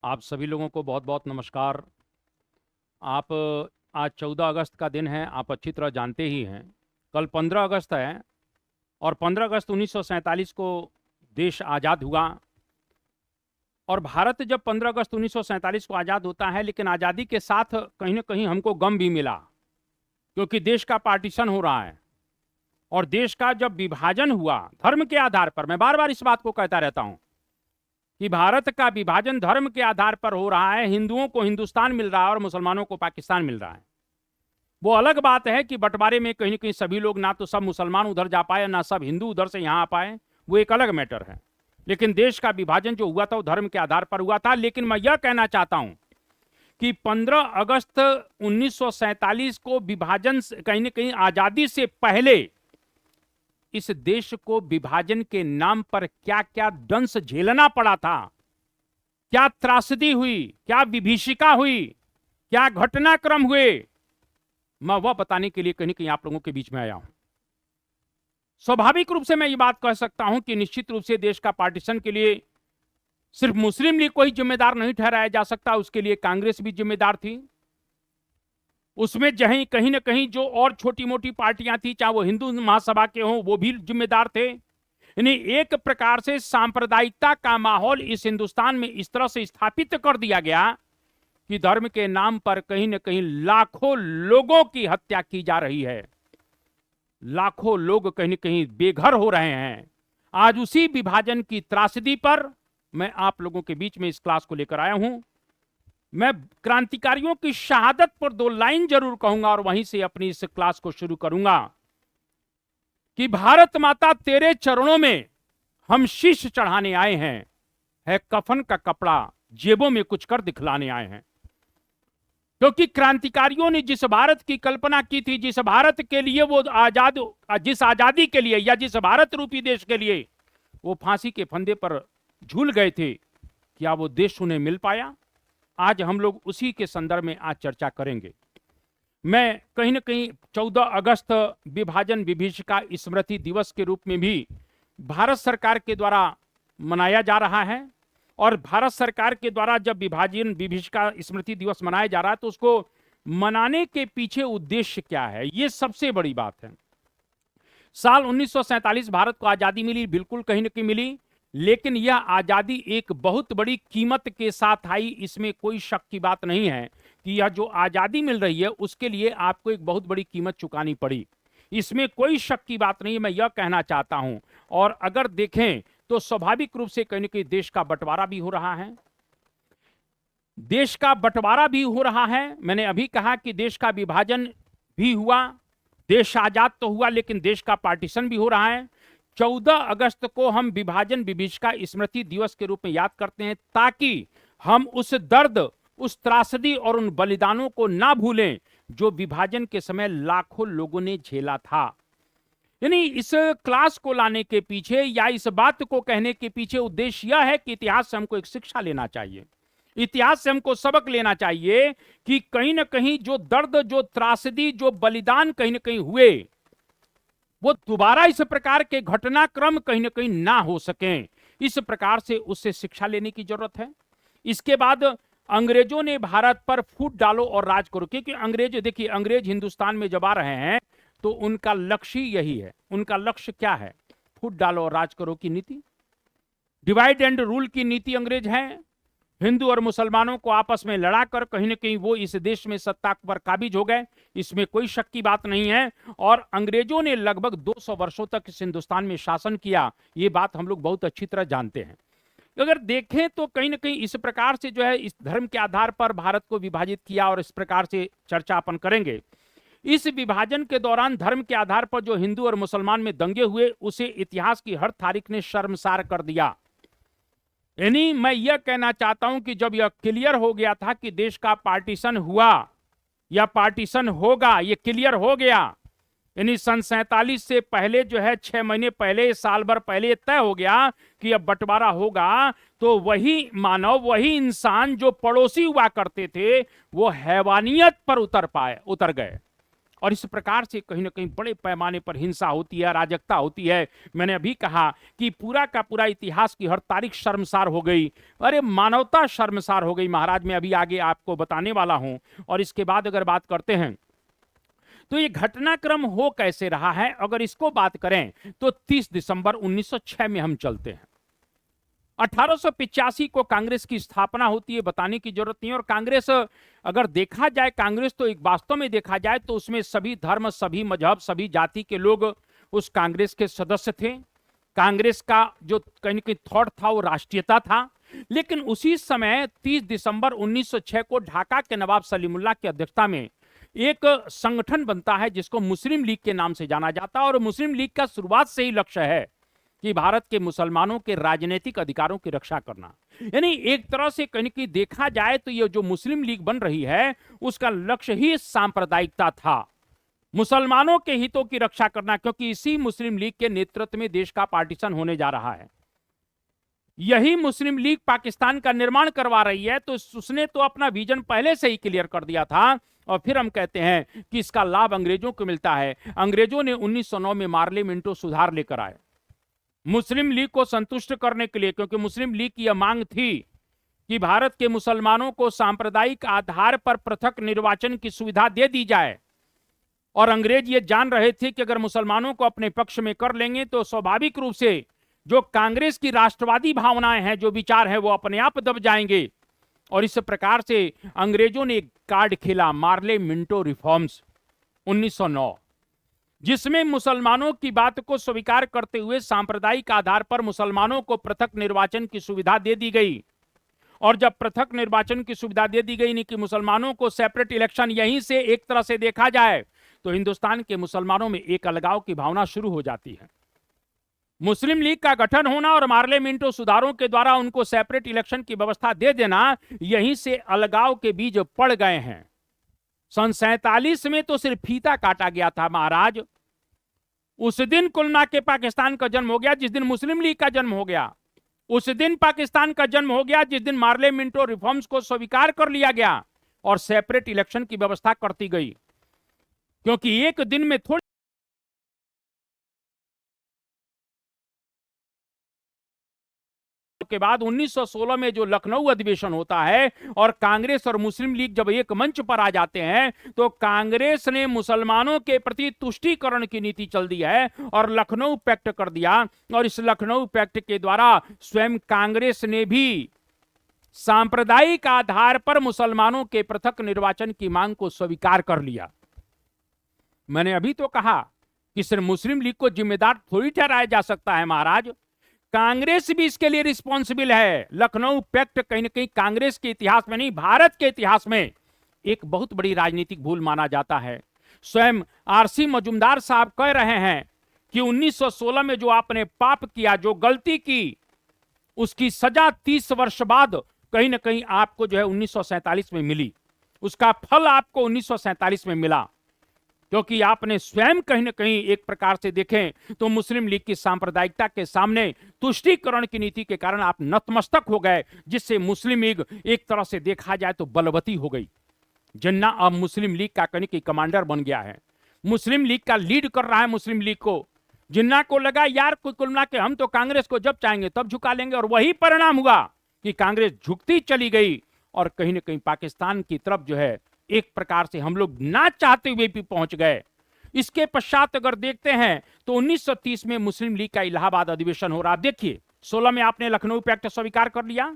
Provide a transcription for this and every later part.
आप सभी लोगों को बहुत बहुत नमस्कार। आप आज 14 अगस्त का दिन है, आप अच्छी तरह जानते ही हैं। कल 15 अगस्त है और 15 अगस्त 1947 को देश आज़ाद हुआ। और भारत जब 15 अगस्त 1947 को आज़ाद होता है, लेकिन आज़ादी के साथ कहीं ना कहीं हमको गम भी मिला, क्योंकि देश का पार्टीशन हो रहा है। और देश का जब विभाजन हुआ धर्म के आधार पर, मैं बार बार इस बात को कहता रहता हूं कि भारत का विभाजन धर्म के आधार पर हो रहा है। हिंदुओं को हिंदुस्तान मिल रहा है और मुसलमानों को पाकिस्तान मिल रहा है। वो अलग बात है कि बंटवारे में कहीं ना कहीं सभी लोग, ना तो सब मुसलमान उधर जा पाए, ना सब हिंदू उधर से यहां आ पाए, वो एक अलग मैटर है। लेकिन देश का विभाजन जो हुआ था वो धर्म के आधार पर हुआ था। लेकिन मैं यह कहना चाहता हूं कि 15 अगस्त 1947 को विभाजन कहीं ना कहीं आजादी से पहले इस देश को विभाजन के नाम पर क्या क्या दंश झेलना पड़ा था, क्या त्रासदी हुई, क्या विभीषिका हुई, क्या घटनाक्रम हुए, मैं वह बताने के लिए कहीं कहीं आप लोगों के बीच में आया हूं। स्वाभाविक रूप से मैं ये बात कह सकता हूं कि निश्चित रूप से देश का पार्टीशन के लिए सिर्फ मुस्लिम लीग को ही जिम्मेदार नहीं ठहराया जा सकता, उसके लिए कांग्रेस भी जिम्मेदार थी। उसमें जहीं कहीं ना कहीं जो और छोटी मोटी पार्टियां थी, चाहे वो हिंदू महासभा के हों, वो भी जिम्मेदार थे। यानी एक प्रकार से सांप्रदायिकता का माहौल इस हिंदुस्तान में इस तरह से स्थापित कर दिया गया कि धर्म के नाम पर कहीं ना कहीं लाखों लोगों की हत्या की जा रही है, लाखों लोग कहीं ना कहीं बेघर हो रहे हैं। आज उसी विभाजन की त्रासदी पर मैं आप लोगों के बीच में इस क्लास को लेकर आया हूं। मैं क्रांतिकारियों की शहादत पर 2 लाइन जरूर कहूंगा और वहीं से अपनी इस क्लास को शुरू करूंगा कि भारत माता तेरे चरणों में हम शीश चढ़ाने आए हैं, है कफन का कपड़ा जेबों में कुछ कर दिखलाने आए हैं। क्योंकि क्रांतिकारियों ने जिस भारत की कल्पना की थी, जिस भारत के लिए वो जिस आजादी के लिए या जिस भारत रूपी देश के लिए वो फांसी के फंदे पर झूल गए थे, क्या वो देश उन्हें मिल पाया? आज हम लोग उसी के संदर्भ में आज चर्चा करेंगे। मैं कहीं ना कहीं 14 अगस्त विभाजन विभीषिका स्मृति दिवस के रूप में भी भारत सरकार के द्वारा मनाया जा रहा है। और भारत सरकार के द्वारा जब विभाजन विभीषिका स्मृति दिवस मनाया जा रहा है तो उसको मनाने के पीछे उद्देश्य क्या है, ये सबसे बड़ी बात है। साल 1947 भारत को आजादी मिली, बिल्कुल कहीं ना कहीं मिली, लेकिन यह आजादी एक बहुत बड़ी कीमत के साथ आई, इसमें कोई शक की बात नहीं है कि यह जो आजादी मिल रही है उसके लिए आपको एक बहुत बड़ी कीमत चुकानी पड़ी, इसमें कोई शक की बात नहीं है। मैं यह कहना चाहता हूं। और अगर देखें तो स्वाभाविक रूप से कहीं ना कहीं देश का बंटवारा भी हो रहा है, देश का बंटवारा भी हो रहा है। मैंने अभी कहा कि देश का विभाजन भी हुआ, देश आजाद तो हुआ, लेकिन देश का पार्टीशन भी हो रहा है। 14 अगस्त को हम विभाजन विभीषिका स्मृति दिवस के रूप में याद करते हैं, ताकि हम उस दर्द, उस त्रासदी और उन बलिदानों को ना भूलें जो विभाजन के समय लाखों लोगों ने झेला था। यानी इस क्लास को लाने के पीछे या इस बात को कहने के पीछे उद्देश्य यह है कि इतिहास से हमको एक शिक्षा लेना चाहिए, इतिहास से हमको सबक लेना चाहिए कि कहीं ना कहीं जो दर्द, जो त्रासदी, जो बलिदान कहीं ना कहीं हुए, वो दोबारा इस प्रकार के घटनाक्रम कहीं ना कहीं ना हो सके। इस प्रकार से उससे शिक्षा लेने की जरूरत है। इसके बाद अंग्रेजों ने भारत पर फूट डालो और राज करो, क्योंकि अंग्रेज, देखिए अंग्रेज हिंदुस्तान में जब आ रहे हैं तो उनका लक्ष्य यही है। उनका लक्ष्य क्या है? फूट डालो और राज करो की नीति, डिवाइड एंड रूल की नीति अंग्रेज है। हिंदू और मुसलमानों को आपस में लड़ाकर कहीं ना कहीं वो इस देश में सत्ता पर काबिज हो गए, इसमें कोई शक की बात नहीं है। और अंग्रेजों ने लगभग 200 वर्षों तक इस हिंदुस्तान में शासन किया, ये बात हम लोग बहुत अच्छी तरह जानते हैं। अगर देखें तो कहीं ना कहीं इस प्रकार से जो है इस धर्म के आधार पर भारत को विभाजित किया, और इस प्रकार से चर्चा अपन करेंगे। इस विभाजन के दौरान धर्म के आधार पर जो हिंदू और मुसलमान में दंगे हुए, उसे इतिहास की हर तारीख ने शर्मसार कर दिया। यानी मैं यह कहना चाहता हूं कि जब यह क्लियर हो गया था कि देश का पार्टीशन हुआ या पार्टीशन होगा, यह क्लियर हो गया, यानी सन 47 से पहले जो है 6 महीने पहले, साल भर पहले तय हो गया कि अब बंटवारा होगा, तो वही मानव, वही इंसान जो पड़ोसी हुआ करते थे, वो हैवानियत पर उतर गए। और इस प्रकार से कहीं ना कहीं बड़े पैमाने पर हिंसा होती है, अराजकता होती है। मैंने अभी कहा कि पूरा का पूरा इतिहास की हर तारीख शर्मसार हो गई। अरे मानवता शर्मसार हो गई महाराज, मैं अभी आगे आपको बताने वाला हूं। और इसके बाद अगर बात करते हैं तो ये घटनाक्रम हो कैसे रहा है, अगर इसको बात करें तो 30 दिसंबर 1906 में हम चलते हैं। 1885 को कांग्रेस की स्थापना होती है, बताने की जरूरत नहीं है। और कांग्रेस अगर देखा जाए, कांग्रेस तो एक वास्तव में देखा जाए तो उसमें सभी धर्म, सभी मजहब, सभी जाति के लोग उस कांग्रेस के सदस्य थे। कांग्रेस का जो कहीं ना कहीं थॉट था वो राष्ट्रीयता था। लेकिन उसी समय 30 दिसंबर 1906 को ढाका के नवाब सलीमुल्लाह की अध्यक्षता में एक संगठन बनता है जिसको मुस्लिम लीग के नाम से जाना जाता है। और मुस्लिम लीग का शुरुआत से ही लक्ष्य है कि भारत के मुसलमानों के राजनीतिक अधिकारों की रक्षा करना। यानी एक तरह से कहीं की देखा जाए तो ये जो मुस्लिम लीग बन रही है उसका लक्ष्य ही सांप्रदायिकता था, मुसलमानों के हितों की रक्षा करना, क्योंकि इसी मुस्लिम लीग के नेतृत्व में देश का पार्टीशन होने जा रहा है। यही मुस्लिम लीग पाकिस्तान का निर्माण करवा रही है, तो उसने तो अपना विजन पहले से ही क्लियर कर दिया था। और फिर हम कहते हैं कि इसका लाभ अंग्रेजों को मिलता है। अंग्रेजों ने 1909 में मार्ले मिंटो सुधार लेकर आए मुस्लिम लीग को संतुष्ट करने के लिए, क्योंकि मुस्लिम लीग की यह मांग थी कि भारत के मुसलमानों को सांप्रदायिक आधार पर पृथक निर्वाचन की सुविधा दे दी जाए। और अंग्रेज ये जान रहे थे कि अगर मुसलमानों को अपने पक्ष में कर लेंगे तो स्वाभाविक रूप से जो कांग्रेस की राष्ट्रवादी भावनाएं हैं, जो विचार हैं, वो अपने आप दब जाएंगे। और इस प्रकार से अंग्रेजों ने एक कार्ड खेला, मार्ले मिंटो रिफॉर्म्स 1909, जिसमें मुसलमानों की बात को स्वीकार करते हुए सांप्रदायिक आधार पर मुसलमानों को पृथक निर्वाचन की सुविधा दे दी गई। और जब पृथक निर्वाचन की सुविधा दे दी गई, नहीं कि मुसलमानों को सेपरेट इलेक्शन, यहीं से एक तरह से देखा जाए तो हिंदुस्तान के मुसलमानों में एक अलगाव की भावना शुरू हो जाती है। मुस्लिम लीग का गठन होना और मार्ले मिंटो सुधारों के द्वारा उनको सेपरेट इलेक्शन की व्यवस्था दे देना, यहीं से अलगाव के बीज पड़ गए हैं। सन 47 में तो सिर्फ फीता काटा गया था महाराज। उस दिन कुल मिला के पाकिस्तान का जन्म हो गया जिस दिन मुस्लिम लीग का जन्म हो गया। उस दिन पाकिस्तान का जन्म हो गया जिस दिन मार्ले मिंटो रिफॉर्म्स को स्वीकार कर लिया गया और सेपरेट इलेक्शन की व्यवस्था करती गई। क्योंकि एक दिन में थोड़ी के बाद 1916 में जो लखनऊ अधिवेशन होता है और कांग्रेस और मुस्लिम लीग जब एक मंच पर आ जाते हैं तो कांग्रेस ने मुसलमानों के प्रति तुष्टीकरण की नीति चल दी है और लखनऊ पैक्ट कर दिया। और इस लखनऊ पैक्ट के द्वारा स्वयं कांग्रेस ने भी सांप्रदायिक आधार पर मुसलमानों के पृथक निर्वाचन की मांग को स्वीकार कर लिया। मैंने अभी तो कहा कि सिर्फ मुस्लिम लीग को जिम्मेदार थोड़ी ठहराया जा सकता है महाराज, कांग्रेस भी इसके लिए रिस्पॉन्सिबल है। लखनऊ पैक्ट कहीं ना कहीं कांग्रेस के इतिहास में नहीं, भारत के इतिहास में एक बहुत बड़ी राजनीतिक भूल माना जाता है। स्वयं आरसी मजूमदार साहब कह रहे हैं कि 1916 में जो आपने पाप किया, जो गलती की, उसकी सजा 30 वर्ष बाद कहीं ना कहीं आपको जो है 1947 में मिली। उसका फल आपको 1947 में मिला, क्योंकि आपने स्वयं कहीं ना कहीं एक प्रकार से देखें तो मुस्लिम लीग की सांप्रदायिकता के सामने तुष्टीकरण की नीति के कारण आप नतमस्तक हो गए, जिससे मुस्लिम लीग एक तरह से देखा जाए तो बलवती हो गई। जिन्ना अब मुस्लिम लीग का कहीं की कमांडर बन गया है, मुस्लिम लीग का लीड कर रहा है मुस्लिम लीग को। जिन्ना को लगा यार कुल मिला के हम तो कांग्रेस को जब चाहेंगे तब झुका लेंगे, और वही परिणाम हुआ कि कांग्रेस झुकती चली गई और कहीं ना कहीं पाकिस्तान की तरफ जो है एक प्रकार से हम लोग ना चाहते हुए भी पहुंच गए। इसके पश्चात अगर देखते हैं तो 1930 में मुस्लिम लीग का इलाहाबाद अधिवेशन हो रहा। देखिए 16 में आपने लखनऊ पैक्ट स्वीकार कर लिया,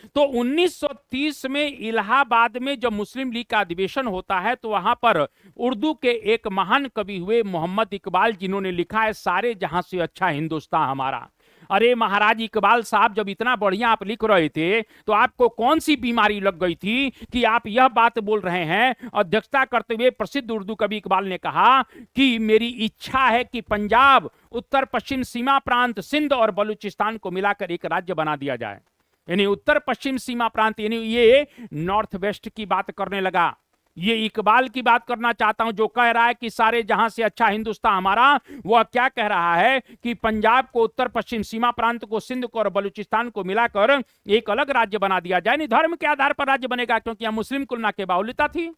तो 1930 में इलाहाबाद में जब मुस्लिम लीग का अधिवेशन होता है तो वहां पर उर्दू के एक महान कवि हुए मोहम्मद इकबाल, जिन्होंने लिखा है सारे जहां से अच्छा हिंदुस्तान हमारा। अरे महाराज इकबाल साहब, जब इतना बढ़िया आप लिख रहे थे तो आपको कौन सी बीमारी लग गई थी कि आप यह बात बोल रहे हैं। अध्यक्षता करते हुए प्रसिद्ध उर्दू कवि इकबाल ने कहा कि मेरी इच्छा है कि पंजाब, उत्तर पश्चिम सीमा प्रांत, सिंध और बलूचिस्तान को मिलाकर एक राज्य बना दिया जाए। यानी उत्तर पश्चिम सीमा प्रांत, यानी ये नॉर्थ वेस्ट की बात करने लगा। ये इकबाल की बात करना चाहता हूं जो कह रहा है कि सारे जहां से अच्छा हिंदुस्तान हमारा। वह क्या कह रहा है कि पंजाब को, उत्तर पश्चिम सीमा प्रांत को, सिंध को और बलूचिस्तान को मिलाकर एक अलग राज्य बना दिया जाए। नहीं धर्म के आधार पर राज्य बनेगा, क्योंकि यहां मुस्लिम कुलना के बाहुल्यता थी।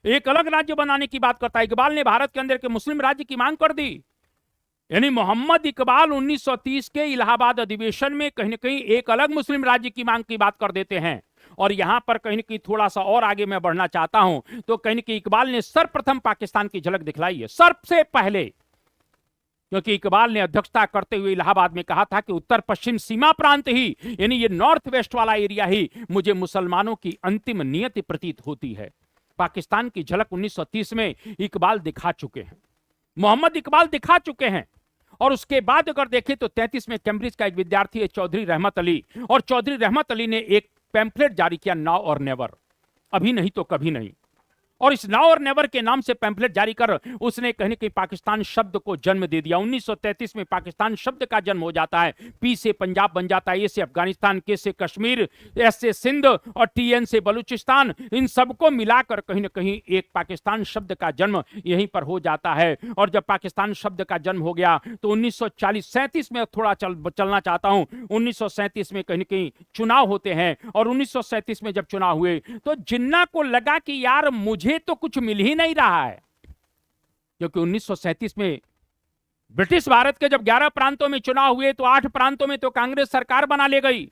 एक अलग राज्य बनाने की बात करता है। इकबाल ने भारत के अंदर के मुस्लिम राज्य की मांग कर दी। यानी मोहम्मद इकबाल 1930 के इलाहाबाद अधिवेशन में कहीं ना कहीं एक अलग मुस्लिम राज्य की मांग की बात कर देते हैं। और यहां पर कहीं ना कहीं थोड़ा सा और आगे मैं बढ़ना चाहता हूं तो कहीं ना कहीं इकबाल ने सर्वप्रथम पाकिस्तान की झलक दिखलाई है, सबसे पहले। क्योंकि इकबाल ने अध्यक्षता करते हुए इलाहाबाद में कहा था कि उत्तर पश्चिम सीमा प्रांत ही, यानी ये नॉर्थ वेस्ट वाला एरिया ही मुझे मुसलमानों की अंतिम नियति प्रतीत होती है। पाकिस्तान की झलक 1930 में इकबाल दिखा चुके हैं, मोहम्मद इकबाल दिखा चुके हैं। और उसके बाद अगर देखें तो 33 में कैम्ब्रिज का एक विद्यार्थी है चौधरी रहमत अली, और चौधरी रहमत अली ने एक पैम्फलेट जारी किया, नाउ और नेवर, अभी नहीं तो कभी नहीं। और इस नाउ और नेवर के नाम से पैम्फलेट जारी कर उसने कहीं ना कहीं पाकिस्तान शब्द को जन्म दे दिया। 1933 में पाकिस्तान शब्द का जन्म हो जाता है। पी से पंजाब बन जाता है, ए से अफगानिस्तान, के से कश्मीर, एस से सिंध और टीएन से बलूचिस्तान। इन सबको मिलाकर कहीं ना कहीं एक पाकिस्तान शब्द का जन्म यहीं पर हो जाता है। और जब पाकिस्तान शब्द का जन्म हो गया तो 1937 में थोड़ा चलना चाहता हूं। 1937 में कहीं ना कहीं चुनाव होते हैं, और 1937 में जब चुनाव हुए तो जिन्ना को लगा कि यार मुझे तो कुछ मिल ही नहीं रहा है। क्योंकि 1937 में ब्रिटिश भारत के जब 11 प्रांतों में चुनाव हुए तो 8 प्रांतों में तो कांग्रेस सरकार बना ले गई।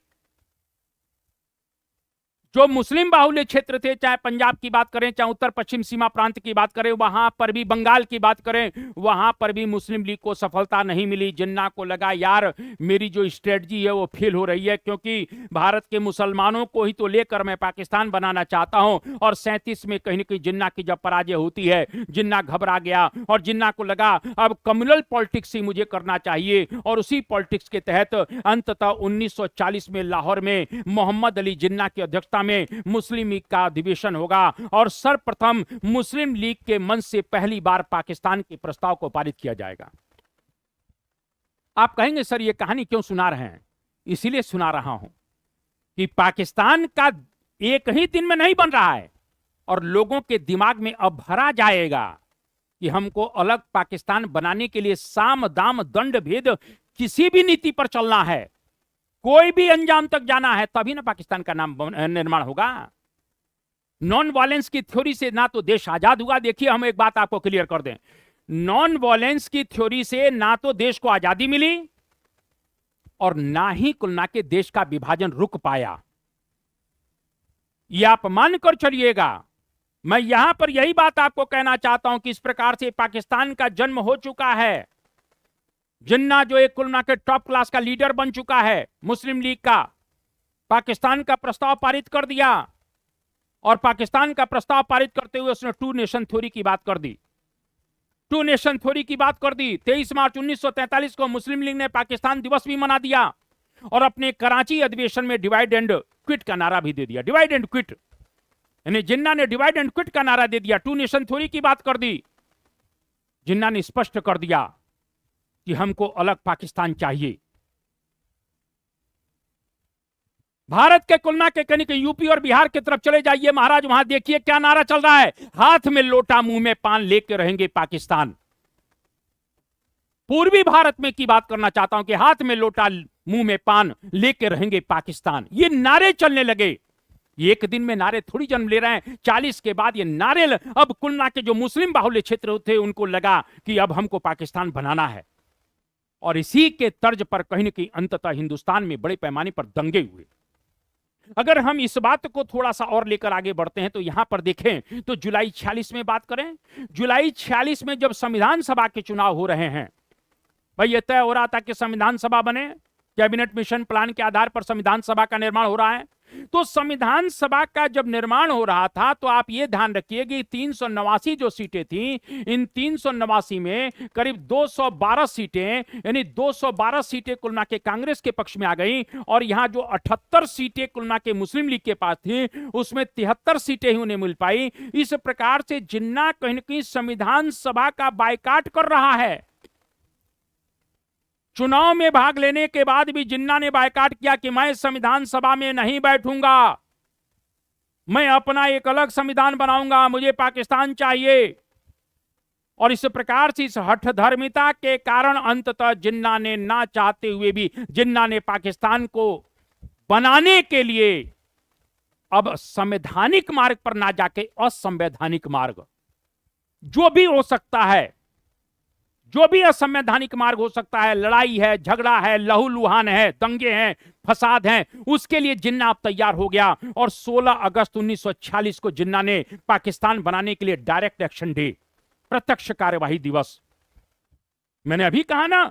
जो मुस्लिम बाहुल्य क्षेत्र थे, चाहे पंजाब की बात करें, चाहे उत्तर पश्चिम सीमा प्रांत की बात करें, वहां पर भी, बंगाल की बात करें, वहां पर भी मुस्लिम लीग को सफलता नहीं मिली। जिन्ना को लगा यार मेरी जो स्ट्रेटजी है वो फेल हो रही है, क्योंकि भारत के मुसलमानों को ही तो लेकर मैं पाकिस्तान बनाना चाहता हूं। और 37 में कहीं ना कहीं जिन्ना की जब पराजय होती है, जिन्ना घबरा गया और जिन्ना को लगा अब कम्युनल पॉलिटिक्स ही मुझे करना चाहिए। और उसी पॉलिटिक्स के तहत अंततः 1940 में लाहौर में मोहम्मद अली जिन्ना की अध्यक्षता में मुस्लिम लीग का अधिवेशन होगा, और सर्वप्रथम मुस्लिम लीग के मंच से पहली बार पाकिस्तान के प्रस्ताव को पारित किया जाएगा। आप कहेंगे सर ये कहानी क्यों सुना रहे हैं? इसीलिए सुना रहा हूं कि पाकिस्तान का एक ही दिन में नहीं बन रहा है, और लोगों के दिमाग में अब भरा जाएगा कि हमको अलग पाकिस्तान बनाने के लिए साम दाम दंड भेद किसी भी नीति पर चलना है, कोई भी अंजाम तक जाना है, तभी ना पाकिस्तान का नाम निर्माण होगा। नॉन वायलेंस की थ्योरी से ना तो देश आजाद हुआ। देखिए हम एक बात आपको क्लियर कर दें, नॉन वायलेंस की थ्योरी से ना तो देश को आजादी मिली और ना ही कुल ना के देश का विभाजन रुक पाया। यह आप मान कर चलिएगा। मैं यहां पर यही बात आपको कहना चाहता हूं कि इस प्रकार से पाकिस्तान का जन्म हो चुका है। जिन्ना जो एक कुल ना के टॉप क्लास का लीडर बन चुका है मुस्लिम लीग का, पाकिस्तान का प्रस्ताव पारित कर दिया, और पाकिस्तान का प्रस्ताव पारित करते हुए उसने टू नेशन थ्योरी की बात कर दी। टू नेशन थ्योरी की बात कर दी। 23 मार्च 1943 को मुस्लिम लीग ने पाकिस्तान दिवस भी मना दिया, और अपने कराची अधिवेशन में डिवाइड एंड क्विट का नारा भी दे दिया। डिवाइड एंड क्विट, यानी जिन्ना ने डिवाइड एंड क्विट का नारा दे दिया, टू नेशन थ्योरी की बात कर दी। जिन्ना ने स्पष्ट कर दिया कि हमको अलग पाकिस्तान चाहिए। भारत के कुलना के कहीं यूपी और बिहार की तरफ चले जाइए महाराज, वहां देखिए क्या नारा चल रहा है, हाथ में लोटा मुंह में पान लेके रहेंगे पाकिस्तान। पूर्वी भारत में की बात करना चाहता हूं कि हाथ में लोटा मुंह में पान लेके रहेंगे पाकिस्तान। ये नारे चलने लगे। एक दिन में नारे थोड़ी जन्म ले रहे हैं, 40 के बाद ये नारे अब कुलना के जो मुस्लिम बाहुल्य क्षेत्र थे उनको लगा कि अब हमको पाकिस्तान बनाना है। और इसी के तर्ज पर कहीं न कहीं अंततः हिंदुस्तान में बड़े पैमाने पर दंगे हुए। अगर हम इस बात को थोड़ा सा और लेकर आगे बढ़ते हैं तो यहां पर देखें तो जुलाई 46 में बात करें, जुलाई 46 में जब संविधान सभा के चुनाव हो रहे हैं, भाई ये तय हो रहा था कि संविधान सभा बने, कैबिनेट मिशन प्लान के आधार पर संविधान सभा का निर्माण हो रहा है। तो संविधान सभा का जब निर्माण हो रहा था तो आप ये ध्यान रखिए कि 389 जो सीटें थी, इन 389 में करीब 212 सीटें, यानी 212 सीटें कुलना के कांग्रेस के पक्ष में आ गई, और यहां जो 78 सीटें कुलना के मुस्लिम लीग के पास थी उसमें 73 सीटें ही उन्हें मिल पाई। इस प्रकार से जिन्ना कहीं न कहीं संविधान सभा का बायकाट कर रहा है। चुनाव में भाग लेने के बाद भी जिन्ना ने बायकाट किया कि मैं संविधान सभा में नहीं बैठूंगा, मैं अपना एक अलग संविधान बनाऊंगा, मुझे पाकिस्तान चाहिए। और इस प्रकार से इस हठधर्मिता के कारण अंततः जिन्ना ने ना चाहते हुए भी जिन्ना ने पाकिस्तान को बनाने के लिए अब संवैधानिक मार्ग पर ना जाके असंवैधानिक मार्ग, जो भी हो सकता है, जो भी असंवैधानिक मार्ग हो सकता है, लड़ाई है, झगड़ा है, लहूलुहान है, दंगे हैं, फसाद हैं, उसके लिए जिन्ना अब तैयार हो गया। और 16 अगस्त 1946 को जिन्ना ने पाकिस्तान बनाने के लिए डायरेक्ट एक्शन डे, प्रत्यक्ष कार्यवाही दिवस, मैंने अभी कहा ना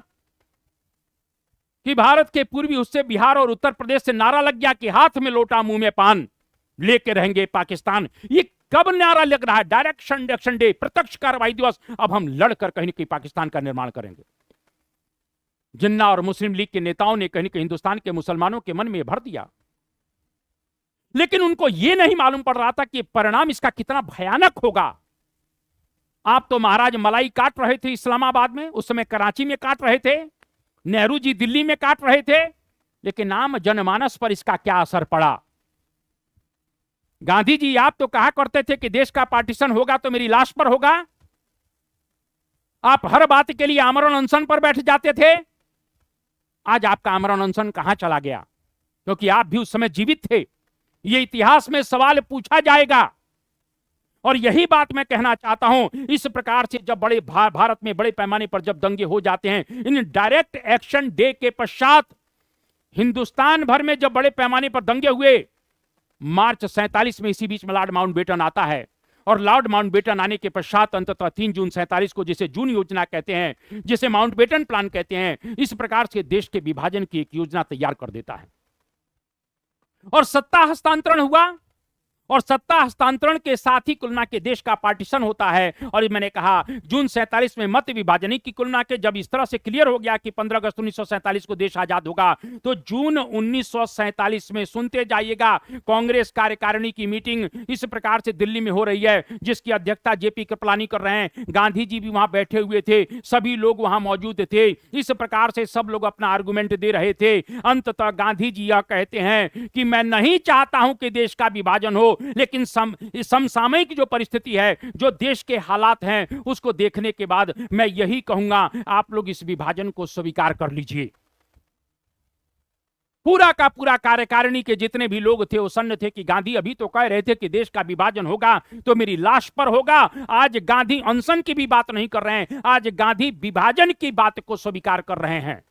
कि भारत के पूर्वी हिस्से बिहार और उत्तर प्रदेश से नारा लग गया कि हाथ में लोटा मुंह में पान, लेके रहेंगे पाकिस्तान। ये कब नारा लग रहा है? डायरेक्शन एक्शन डे, प्रत्यक्ष कार्रवाई दिवस। अब हम लड़कर कहीं न कहीं पाकिस्तान का निर्माण करेंगे। जिन्ना और मुस्लिम लीग के नेताओं ने कहीं न कहीं हिंदुस्तान के मुसलमानों के मन में भर दिया, लेकिन उनको यह नहीं मालूम पड़ रहा था कि परिणाम इसका कितना भयानक होगा। आप तो महाराज मलाई काट रहे थे इस्लामाबाद में, उस समय कराची में काट रहे थे, नेहरू जी दिल्ली में काट रहे थे, लेकिन आम जनमानस पर इसका क्या असर पड़ा? गांधी जी आप तो कहा करते थे कि देश का पार्टीशन होगा तो मेरी लाश पर होगा। आप हर बात के लिए आमरण अनशन पर बैठ जाते थे। आज आपका आमरण अनशन कहां चला गया? क्योंकि आप भी उस समय जीवित थे। यह इतिहास में सवाल पूछा जाएगा। और यही बात मैं कहना चाहता हूं, इस प्रकार से जब बड़े भारत में बड़े पैमाने पर जब दंगे हो जाते हैं, इन डायरेक्ट एक्शन डे के पश्चात हिंदुस्तान भर में जब बड़े पैमाने पर दंगे हुए, मार्च 47 में, इसी बीच में लॉर्ड माउंटबेटन आता है। और लॉर्ड माउंटबेटन आने के पश्चात अंततः 3 जून 47 को, जिसे जून योजना कहते हैं, जिसे माउंटबेटन प्लान कहते हैं, इस प्रकार से देश के विभाजन की एक योजना तैयार कर देता है। और सत्ता हस्तांतरण हुआ, और सत्ता हस्तांतरण के साथ ही कुल मिला के देश का पार्टीशन होता है। और मैंने कहा जून 47 में मत विभाजन की कुल मिला के जब इस तरह से क्लियर हो गया कि 15 अगस्त 1947 को देश आजाद होगा, तो जून 1947 में, सुनते जाइएगा, कांग्रेस कार्यकारिणी की मीटिंग इस प्रकार से दिल्ली में हो रही है, जिसकी अध्यक्षता जेपी कृपलानी कर रहे हैं। गांधी जी भी वहां बैठे हुए थे, सभी लोग वहां मौजूद थे। इस प्रकार से सब लोग अपना आर्गुमेंट दे रहे थे। अंततः गांधी जी यह कहते हैं कि मैं नहीं चाहता हूं कि देश का विभाजन हो, लेकिन समसामयिक जो परिस्थिति है, जो देश के हालात हैं, उसको देखने के बाद मैं यही कहूंगा, आप लोग इस विभाजन को स्वीकार कर लीजिए। पूरा का पूरा कार्यकारिणी के जितने भी लोग थे वो सन्न थे कि गांधी अभी तो कह रहे थे कि देश का विभाजन होगा तो मेरी लाश पर होगा। आज गांधी अनशन की भी बात नहीं कर रहे हैं, आज गांधी विभाजन की बात को स्वीकार कर रहे हैं।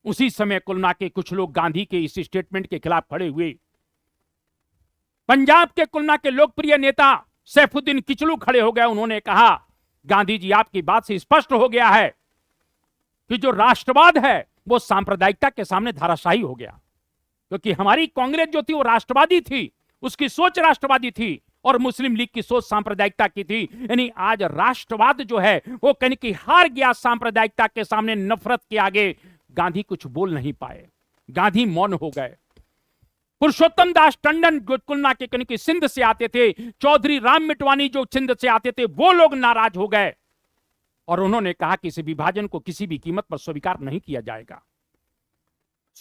उसी समय कुल मिला के कुछ लोग गांधी के इस स्टेटमेंट के खिलाफ खड़े हुए। पंजाब के कुल मिला के लोकप्रिय नेता सैफुद्दीन किचलू खड़े हो गए। उन्होंने कहा, गांधी जी आपकी बात से स्पष्ट हो गया है कि जो राष्ट्रवाद है वो सांप्रदायिकता के सामने धाराशाही हो गया, क्योंकि हमारी कांग्रेस जो थी वो राष्ट्रवादी थी, उसकी सोच राष्ट्रवादी थी, और मुस्लिम लीग की सोच सांप्रदायिकता की थी। यानी आज राष्ट्रवाद जो है वो कहीं की हार गया सांप्रदायिकता के सामने, नफरत के आगे गांधी कुछ बोल नहीं पाए, गांधी मौन हो गए। पुरुषोत्तम दास टंडन जो कुलना के कहीं की सिंध से आते थे, चौधरी राम मिटवानी जो सिंध से आते थे, वो लोग नाराज हो गए और उन्होंने कहा कि इस विभाजन को किसी भी कीमत पर स्वीकार नहीं किया जाएगा।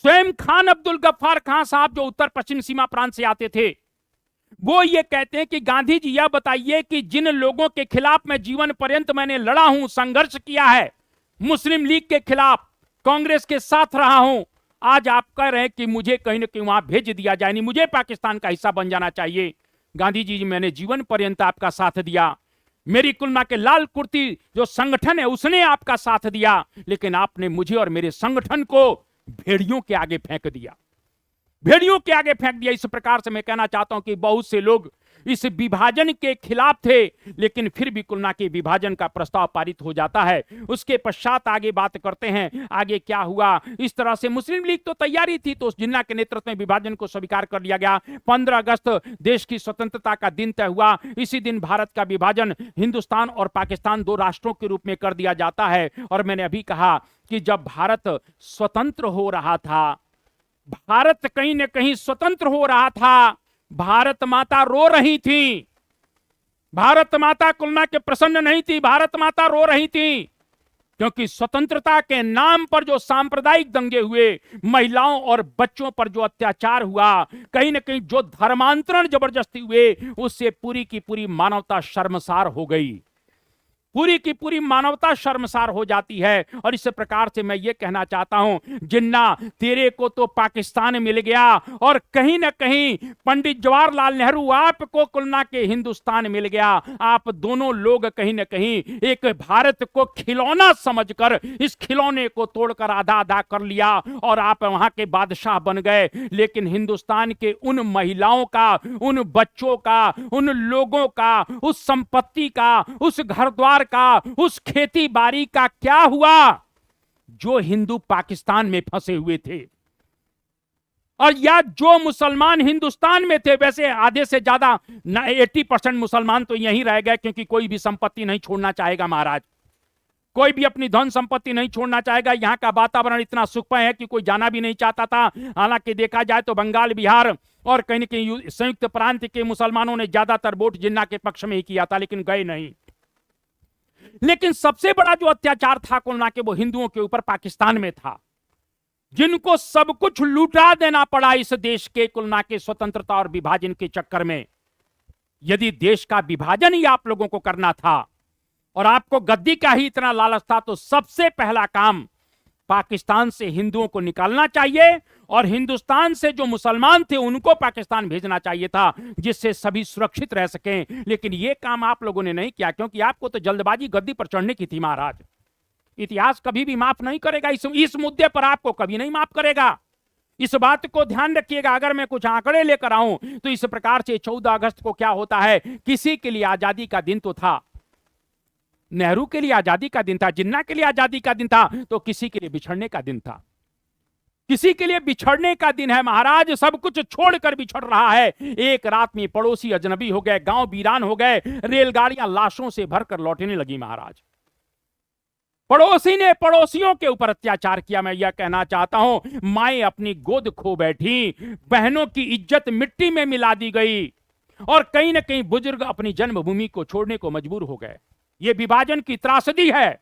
स्वयं खान अब्दुल गफ्फार खान साहब जो उत्तर पश्चिम सीमा प्रांत से आते थे, वो ये कहते हैं कि गांधी जी यह बताइए कि जिन लोगों के खिलाफ मैं जीवन पर्यंत मैंने लड़ा हूं, संघर्ष किया है, मुस्लिम लीग के खिलाफ, कांग्रेस के साथ रहा हूं, आज आप कह रहे हैं कि मुझे कहीं ना कहीं वहां भेज दिया जाए, नहीं मुझे पाकिस्तान का हिस्सा बन जाना चाहिए। गांधी जी मैंने जीवन पर्यंत आपका साथ दिया, मेरी कुलमा के लाल कुर्ती जो संगठन है उसने आपका साथ दिया, लेकिन आपने मुझे और मेरे संगठन को भेड़ियों के आगे फेंक दिया, भेड़ियों के आगे फेंक दिया। इस प्रकार से मैं कहना चाहता हूं कि बहुत से लोग इस विभाजन के खिलाफ थे, लेकिन फिर भी कुलना के विभाजन का प्रस्ताव पारित हो जाता है। उसके पश्चात आगे बात करते हैं, आगे क्या हुआ। इस तरह से मुस्लिम लीग तो तैयारी थी, तो जिन्ना के नेतृत्व में विभाजन को स्वीकार कर लिया गया। 15 अगस्त देश की स्वतंत्रता का दिन तय हुआ। इसी दिन भारत का विभाजन हिंदुस्तान और पाकिस्तान 2 राष्ट्रों के रूप में कर दिया जाता है। और मैंने अभी कहा कि जब भारत स्वतंत्र हो रहा था, भारत कहीं न कहीं स्वतंत्र हो रहा था, भारत माता रो रही थी, भारत माता कुलना के प्रसन्न नहीं थी, भारत माता रो रही थी, क्योंकि स्वतंत्रता के नाम पर जो सांप्रदायिक दंगे हुए, महिलाओं और बच्चों पर जो अत्याचार हुआ, कहीं न कहीं जो धर्मांतरण जबरदस्ती हुए, उससे पूरी की पूरी मानवता शर्मसार हो गई। पूरी की पूरी मानवता शर्मसार हो जाती है। और इस प्रकार से मैं ये कहना चाहता हूं, जिन्ना तेरे को तो पाकिस्तान मिल गया और कहीं ना कहीं पंडित जवाहरलाल नेहरू आपको कुलना के हिंदुस्तान मिल गया। आप दोनों लोग कहीं ना कहीं एक भारत को खिलौना समझकर इस खिलौने को तोड़कर आधा आधा कर लिया और आप वहां के बादशाह बन गए। लेकिन हिंदुस्तान के उन महिलाओं का, उन बच्चों का, उन लोगों का, उस संपत्ति का, उस घर द्वार का, उस खेती बाड़ी का क्या हुआ जो हिंदू पाकिस्तान में फंसे हुए थे? और या जो मुसलमान हिंदुस्तान में थे, वैसे आधे से ज्यादा 80% मुसलमान तो यहीं रह गए, क्योंकि कोई भी संपत्ति नहीं छोड़ना चाहेगा महाराज, कोई भी अपनी धन संपत्ति नहीं छोड़ना चाहेगा। यहां का वातावरण इतना सुखमय है कि कोई जाना भी नहीं चाहता था। हालांकि देखा जाए तो बंगाल, बिहार और कहीं न कहीं संयुक्त प्रांत के मुसलमानों ने ज्यादातर वोट जिन्ना के पक्ष में ही किया था, लेकिन गए नहीं। लेकिन सबसे बड़ा जो अत्याचार था कुलना के, वो हिंदुओं के ऊपर पाकिस्तान में था, जिनको सब कुछ लूटा देना पड़ा इस देश के कुलना के स्वतंत्रता और विभाजन के चक्कर में। यदि देश का विभाजन ही आप लोगों को करना था और आपको गद्दी का ही इतना लालच था, तो सबसे पहला काम पाकिस्तान से हिंदुओं को निकालना चाहिए और हिंदुस्तान से जो मुसलमान थे उनको पाकिस्तान भेजना चाहिए था, जिससे सभी सुरक्षित रह सकें। लेकिन यह काम आप लोगों ने नहीं किया, क्योंकि आपको तो जल्दबाजी गद्दी पर चढ़ने की थी महाराज। इतिहास कभी भी माफ नहीं करेगा, इस मुद्दे पर आपको कभी नहीं माफ करेगा। इस बात को ध्यान रखिएगा। अगर मैं कुछ आंकड़े लेकर आऊं तो इस प्रकार से 14 अगस्त को क्या होता है, किसी के लिए आजादी का दिन तो था, नेहरू के लिए आजादी का दिन था, जिन्ना के लिए आजादी का दिन था, तो किसी के लिए बिछड़ने का दिन था। किसी के लिए बिछड़ने का दिन है महाराज। सब कुछ छोड़कर बिछड़ रहा है। एक रात में पड़ोसी अजनबी हो गए, गांव वीरान हो गए, रेलगाड़ियां लाशों से भरकर लौटने लगी महाराज। पड़ोसी ने पड़ोसियों के ऊपर अत्याचार किया। मैं यह कहना चाहता हूं, माएं अपनी गोद खो बैठी, बहनों की इज्जत मिट्टी में मिला दी गई और कहीं ना कहीं बुजुर्ग अपनी जन्मभूमि को छोड़ने को मजबूर हो गए। यह विभाजन की त्रासदी है,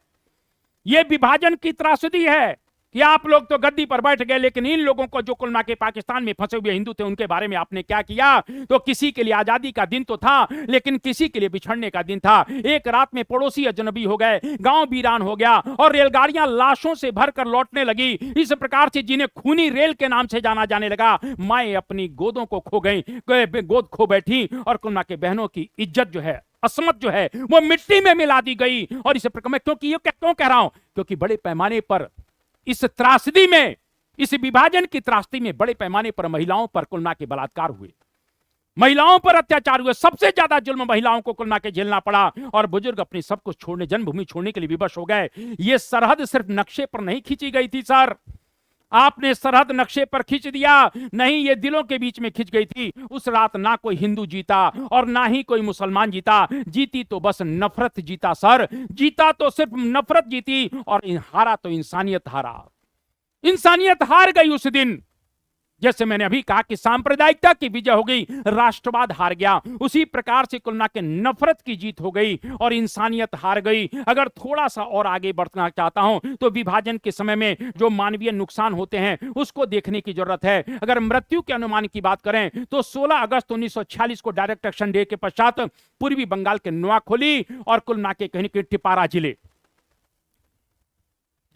यह विभाजन की त्रासदी है कि आप लोग तो गद्दी पर बैठ गए, लेकिन इन लोगों को जो कुलना के पाकिस्तान में फंसे हुए हिंदू थे उनके बारे में आपने क्या किया? तो किसी के लिए आजादी का दिन तो था, लेकिन किसी के लिए बिछड़ने का दिन था। एक रात में पड़ोसी अजनबी हो गए, गांव वीरान हो गया और रेलगाड़ियां लाशों से भरकर लौटने लगी। इस प्रकार से जिन्हें खूनी रेल के नाम से जाना जाने लगा, माएं अपनी गोदों को खो गई, गोद खो बैठी और कुलना के बहनों की इज्जत जो है, असमत जो है, वो मिट्टी में मिला दी गई। और इस प्रकार मैं क्यों कह रहा हूं, क्योंकि बड़े पैमाने पर इस त्रासदी में, इस विभाजन की त्रासदी में बड़े पैमाने पर महिलाओं पर कुलना के बलात्कार हुए, महिलाओं पर अत्याचार हुए। सबसे ज्यादा जुल्म महिलाओं को कुलना के झेलना पड़ा और बुजुर्ग अपनी सब कुछ छोड़ने, जन्मभूमि छोड़ने के लिए विवश हो गए। यह सरहद सिर्फ नक्शे पर नहीं खींची गई थी सर, आपने सरहद नक्शे पर खींच दिया, नहीं, ये दिलों के बीच में खींच गई थी। उस रात ना कोई हिंदू जीता और ना ही कोई मुसलमान जीता, जीती तो बस नफरत जीता सर, जीता तो सिर्फ नफरत जीती और हारा तो इंसानियत हारा। इंसानियत हार गई उस दिन। जैसे मैंने अभी कहा कि सांप्रदायिकता की विजय हो गई, राष्ट्रवाद हार गया, उसी प्रकार से कुलना के नफरत की जीत हो गई और इंसानियत हार गई। अगर थोड़ा सा और आगे बढ़ना चाहता हूं तो विभाजन के समय में जो मानवीय नुकसान होते हैं उसको देखने की जरूरत है। अगर मृत्यु के अनुमान की बात करें तो 16 अगस्त 1946 को डायरेक्ट एक्शन डे के पश्चात पूर्वी बंगाल के नोआखोली और कुलना के कहीं के टिपारा जिले,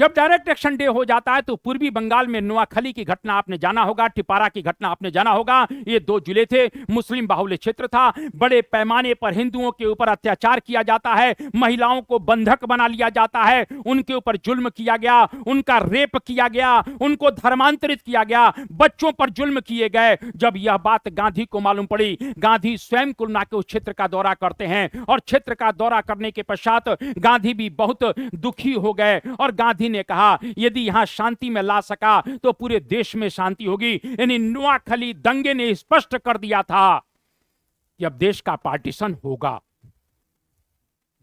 जब डायरेक्ट एक्शन डे हो जाता है तो पूर्वी बंगाल में नोआखली की घटना आपने जाना होगा, टिपारा की घटना आपने जाना होगा। ये 2 जिले थे, मुस्लिम बाहुल्य क्षेत्र था, बड़े पैमाने पर हिंदुओं के ऊपर अत्याचार किया जाता है, महिलाओं को बंधक बना लिया जाता है, उनके ऊपर जुल्म किया गया, उनका रेप किया गया, उनको धर्मांतरित किया गया, बच्चों पर जुल्म किए गए। जब यह बात गांधी को मालूम पड़ी, गांधी स्वयं कुलना के उस क्षेत्र का दौरा करते हैं और क्षेत्र का दौरा करने के पश्चात गांधी भी बहुत दुखी हो गए और गांधी ने कहा यदि यहां शांति में ला सका तो पूरे देश में शांति होगी। यानी नोआखली दंगे ने स्पष्ट कर दिया था कि अब देश का पार्टीशन होगा,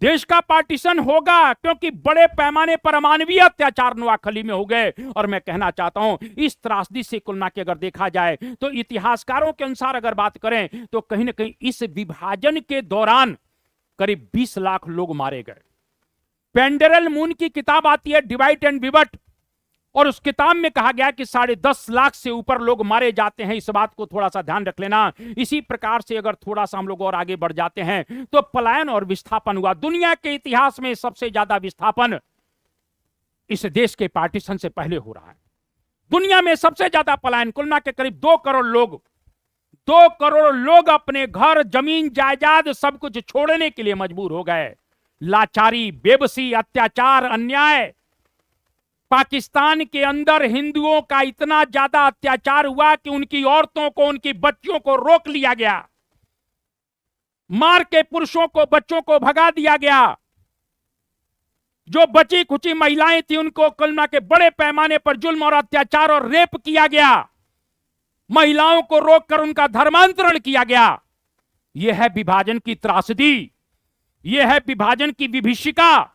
देश का पार्टीशन होगा, क्योंकि बड़े पैमाने पर अमानवीय अत्याचार नोआखली में हो गए। और मैं कहना चाहता हूं इस त्रासदी से कुलना के अगर देखा जाए तो इतिहासकारों के अनुसार अगर बात करें तो कहीं ना कहीं इस विभाजन के दौरान करीब 20 लाख लोग मारे गए। पेंडेरल मून की किताब आती है डिवाइड एंड विवट, और उस किताब में कहा गया कि 10.5 लाख से ऊपर लोग मारे जाते हैं। इस बात को थोड़ा सा ध्यान रख लेना। इसी प्रकार से अगर थोड़ा सा हम लोग और आगे बढ़ जाते हैं तो पलायन और विस्थापन हुआ। दुनिया के इतिहास में सबसे ज्यादा विस्थापन इस देश के पार्टीशन से पहले हो रहा है। दुनिया में सबसे ज्यादा पलायन, कुल मिला के करीब 2 करोड़ लोग, 2 करोड़ लोग अपने घर, जमीन, जायदाद सब कुछ छोड़ने के लिए मजबूर हो गए। लाचारी, बेबसी, अत्याचार, अन्याय। पाकिस्तान के अंदर हिंदुओं का इतना ज्यादा अत्याचार हुआ कि उनकी औरतों को, उनकी बच्चियों को रोक लिया गया, मार के पुरुषों को, बच्चों को भगा दिया गया। जो बची खुची महिलाएं थी उनको कलमा के बड़े पैमाने पर जुल्म और अत्याचार और रेप किया गया। महिलाओं को रोककर उनका धर्मांतरण किया गया। यह है विभाजन की त्रासदी, यह है विभाजन की विभीषिका।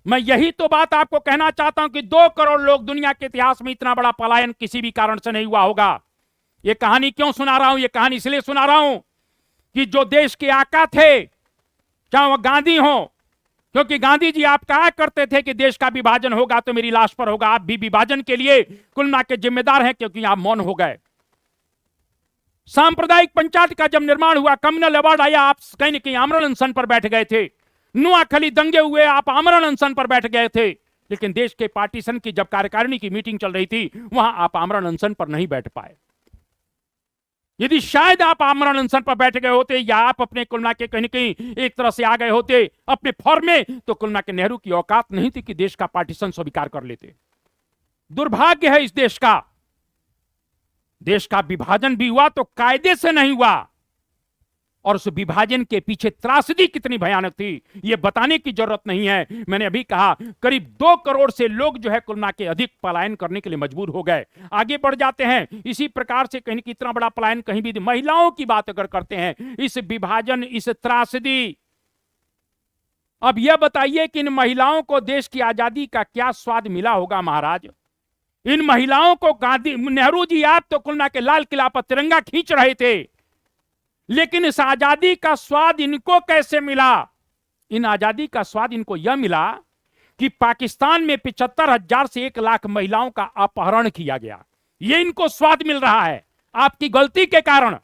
मैं यही तो बात आपको कहना चाहता हूं कि 2 करोड़ लोग, दुनिया के इतिहास में इतना बड़ा पलायन किसी भी कारण से नहीं हुआ होगा। यह कहानी क्यों सुना रहा हूं? यह कहानी इसलिए सुना रहा हूं कि जो देश के आका थे, चाहे वह गांधी हो, क्योंकि गांधी जी आप कहा करते थे कि देश का विभाजन होगा तो मेरी लाश पर होगा। आप भी विभाजन के लिए कुल मिला के जिम्मेदार हैं, क्योंकि आप मौन हो गए। सांप्रदायिक पंचायत का जब निर्माण हुआ, कम्युनल अवार्ड आया, आप कहीं न कहीं आमरण अनशन पर बैठ गए थे। नुआखली दंगे हुए, आप आमरण अनशन पर बैठ गए थे। लेकिन देश के पार्टीशन की जब कार्यकारिणी की मीटिंग चल रही थी, वहां आप आमरण अनशन पर नहीं बैठ पाए। यदि शायद आप आमरण अनशन पर बैठ गए होते या आप अपने कुलना के कहीं न कहीं एक तरह से आ गए होते अपने फॉर्म में, तो कुलना के नेहरू की औकात नहीं थी कि देश का पार्टीशन स्वीकार कर लेते। दुर्भाग्य है इस देश का। देश का विभाजन भी हुआ तो कायदे से नहीं हुआ, और उस विभाजन के पीछे त्रासदी कितनी भयानक थी यह बताने की जरूरत नहीं है। मैंने अभी कहा करीब 2 करोड़ से लोग जो है कुलना के अधिक पलायन करने के लिए मजबूर हो गए। आगे बढ़ जाते हैं। इसी प्रकार से कहीं कि इतना बड़ा पलायन कहीं भी, महिलाओं की बात अगर करते हैं, इस विभाजन, इस त्रासदी। अब यह बताइए कि इन महिलाओं को देश की आजादी का क्या स्वाद मिला होगा महाराज? इन महिलाओं को गांधी, नेहरू जी आप तो कुलना के लाल किला पर तिरंगा खींच रहे थे, लेकिन इस आजादी का स्वाद इनको कैसे मिला? इन आजादी का स्वाद इनको यह मिला कि पाकिस्तान में 75,000 से 1 लाख महिलाओं का अपहरण किया गया। यह इनको स्वाद मिल रहा है आपकी गलती के कारण।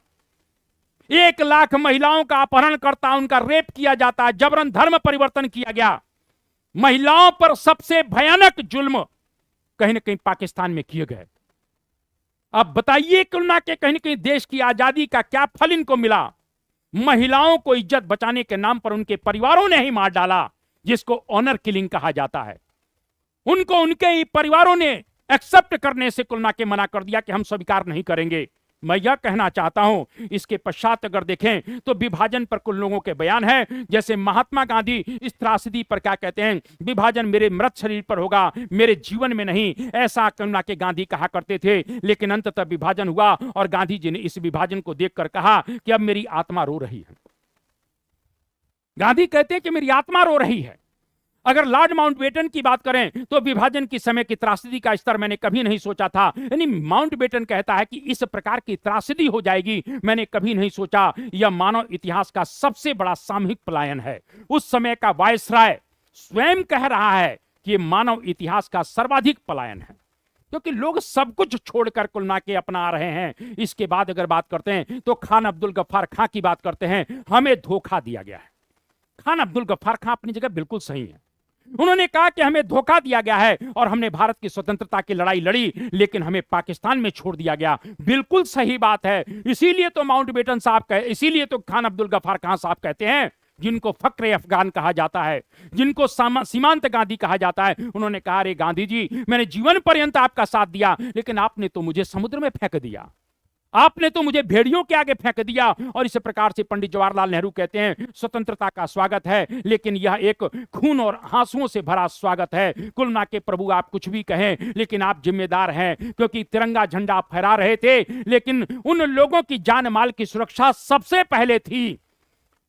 1 लाख महिलाओं का अपहरण करता, उनका रेप किया जाता, जबरन धर्म परिवर्तन किया गया। महिलाओं पर सबसे भयानक जुल्म कहीं ना कहीं पाकिस्तान में किए गए। अब बताइए तुलना के कहीं न कहीं देश की आजादी का क्या फल इनको मिला? महिलाओं को इज्जत बचाने के नाम पर उनके परिवारों ने ही मार डाला, जिसको ऑनर किलिंग कहा जाता है। उनको उनके ही परिवारों ने एक्सेप्ट करने से तुलना के मना कर दिया कि हम स्वीकार नहीं करेंगे। मैं यह कहना चाहता हूं, इसके पश्चात अगर देखें तो विभाजन पर कुछ लोगों के बयान है, जैसे महात्मा गांधी इस त्रासदी पर क्या कहते हैं, विभाजन मेरे मृत शरीर पर होगा, मेरे जीवन में नहीं, ऐसा करुणा के गांधी कहा करते थे। लेकिन अंततः विभाजन हुआ और गांधी जी ने इस विभाजन को देखकर कहा कि अब मेरी आत्मा रो रही है। गांधी कहते हैं कि मेरी आत्मा रो रही है। अगर लॉर्ड माउंटबेटन की बात करें तो विभाजन की समय की त्रासदी का स्तर मैंने कभी नहीं सोचा था। यानी माउंटबेटन कहता है कि इस प्रकार की त्रासदी हो जाएगी, मैंने कभी नहीं सोचा। यह मानव इतिहास का सबसे बड़ा सामूहिक पलायन है। उस समय का वायसराय स्वयं कह रहा है कि यह मानव इतिहास का सर्वाधिक पलायन है, क्योंकि लोग सब कुछ छोड़कर कुलना के अपना रहे हैं। इसके बाद अगर बात करते हैं तो खान अब्दुल गफ्फार खां की बात करते हैं। हमें धोखा दिया गया है। खान अब्दुल गफ्फार खां अपनी जगह बिल्कुल सही है। उन्होंने कहा कि हमें धोखा दिया गया है और हमने भारत की स्वतंत्रता की लड़ाई लड़ी, लेकिन हमें पाकिस्तान में छोड़ दिया गया। बिल्कुल सही बात है। इसीलिए तो माउंटबेटन साहब कहे, इसीलिए तो खान अब्दुल गफ्फार खां साहब कहते हैं, जिनको फक्र अफगान कहा जाता है, जिनको सीमांत गांधी कहा जाता है, उन्होंने कहा, अरे गांधी जी, मैंने जीवन पर्यंत आपका साथ दिया, लेकिन आपने तो मुझे समुद्र में फेंक दिया, आपने तो मुझे भेड़ियों के आगे फेंक दिया। और इस प्रकार से पंडित जवाहरलाल नेहरू कहते हैं, स्वतंत्रता का स्वागत है, लेकिन यह एक खून और आंसुओं से भरा स्वागत है। कुल ना के प्रभु आप कुछ भी कहें, लेकिन आप जिम्मेदार हैं, क्योंकि तिरंगा झंडा आप फहरा रहे थे, लेकिन उन लोगों की जान माल की सुरक्षा सबसे पहले थी।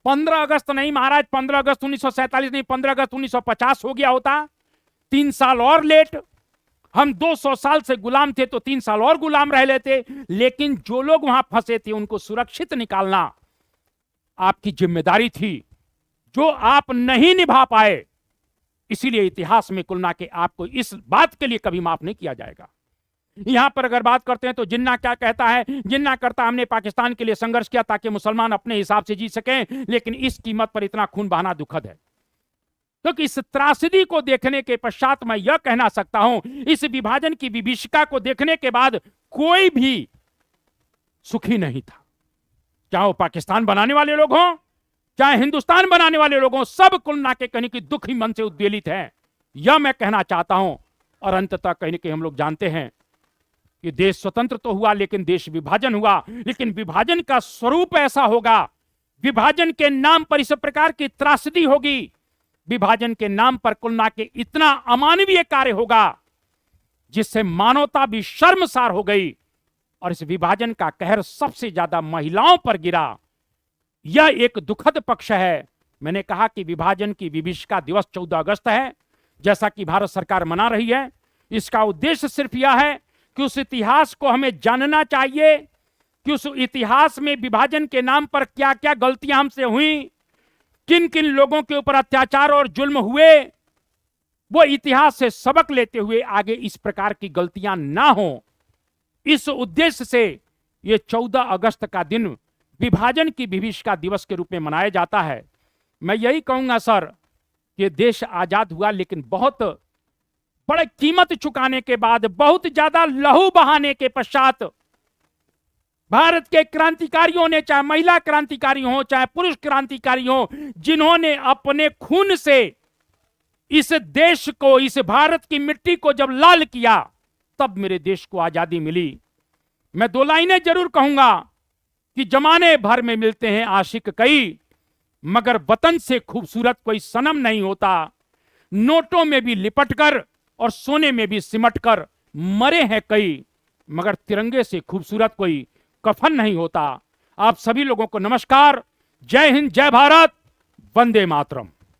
15 अगस्त नहीं महाराज, 15 अगस्त 1947 नहीं, 15 अगस्त 1950 हो गया होता। 3 साल और लेट। हम 200 साल से गुलाम थे तो 3 साल और गुलाम रह लेते। लेकिन जो लोग वहां फंसे थे उनको सुरक्षित निकालना आपकी जिम्मेदारी थी, जो आप नहीं निभा पाए। इसीलिए इतिहास में कुल मिला के आपको इस बात के लिए कभी माफ नहीं किया जाएगा। यहां पर अगर बात करते हैं तो जिन्ना क्या कहता है, जिन्ना करता हमने पाकिस्तान के लिए संघर्ष किया ताकि मुसलमान अपने हिसाब से जी सकें, लेकिन इस कीमत पर इतना खून बहाना दुखद है। क्योंकि इस त्रासदी को देखने के पश्चात मैं यह कहना सकता हूं, इस विभाजन की विभीषिका को देखने के बाद कोई भी सुखी नहीं था, चाहे वो पाकिस्तान बनाने वाले लोग हों, चाहे हिंदुस्तान बनाने वाले लोग हों, सब कुल ना के कहीं की दुखी मन से उद्वेलित है, यह मैं कहना चाहता हूं। और अंततः कहीं ना कहीं हम लोग जानते हैं कि देश स्वतंत्र तो हुआ, लेकिन देश विभाजन हुआ, लेकिन विभाजन का स्वरूप ऐसा होगा, विभाजन के नाम पर इस प्रकार की त्रासदी होगी, विभाजन के नाम पर कुल ना के इतना अमानवीय कार्य होगा जिससे मानवता भी शर्मसार हो गई। और इस विभाजन का कहर सबसे ज्यादा महिलाओं पर गिरा। यह एक दुखद पक्ष है। मैंने कहा कि विभाजन की विभीषिका दिवस 14 अगस्त है, जैसा कि भारत सरकार मना रही है। इसका उद्देश्य सिर्फ यह है कि उस इतिहास को हमें जानना चाहिए कि उस इतिहास में विभाजन के नाम पर क्या क्या गलतियां हमसे हुई, किन किन लोगों के ऊपर अत्याचार और जुल्म हुए, वो इतिहास से सबक लेते हुए आगे इस प्रकार की गलतियां ना हो। इस उद्देश्य से ये 14 अगस्त का दिन विभाजन की विभीषिका दिवस के रूप में मनाया जाता है। मैं यही कहूंगा सर कि देश आजाद हुआ, लेकिन बहुत बड़े कीमत चुकाने के बाद, बहुत ज्यादा लहू बहाने के पश्चात भारत के क्रांतिकारियों ने, चाहे महिला क्रांतिकारी हो चाहे पुरुष क्रांतिकारी हो, जिन्होंने अपने खून से इस देश को, इस भारत की मिट्टी को जब लाल किया, तब मेरे देश को आजादी मिली। मैं 2 लाइनें जरूर कहूंगा कि जमाने भर में मिलते हैं आशिक कई, मगर वतन से खूबसूरत कोई सनम नहीं होता। नोटों में भी लिपटकर और सोने में भी सिमटकर मरे हैं कई, मगर तिरंगे से खूबसूरत कोई कफन नहीं होता। आप सभी लोगों को नमस्कार, जय हिंद, जय भारत, वंदे मातरम।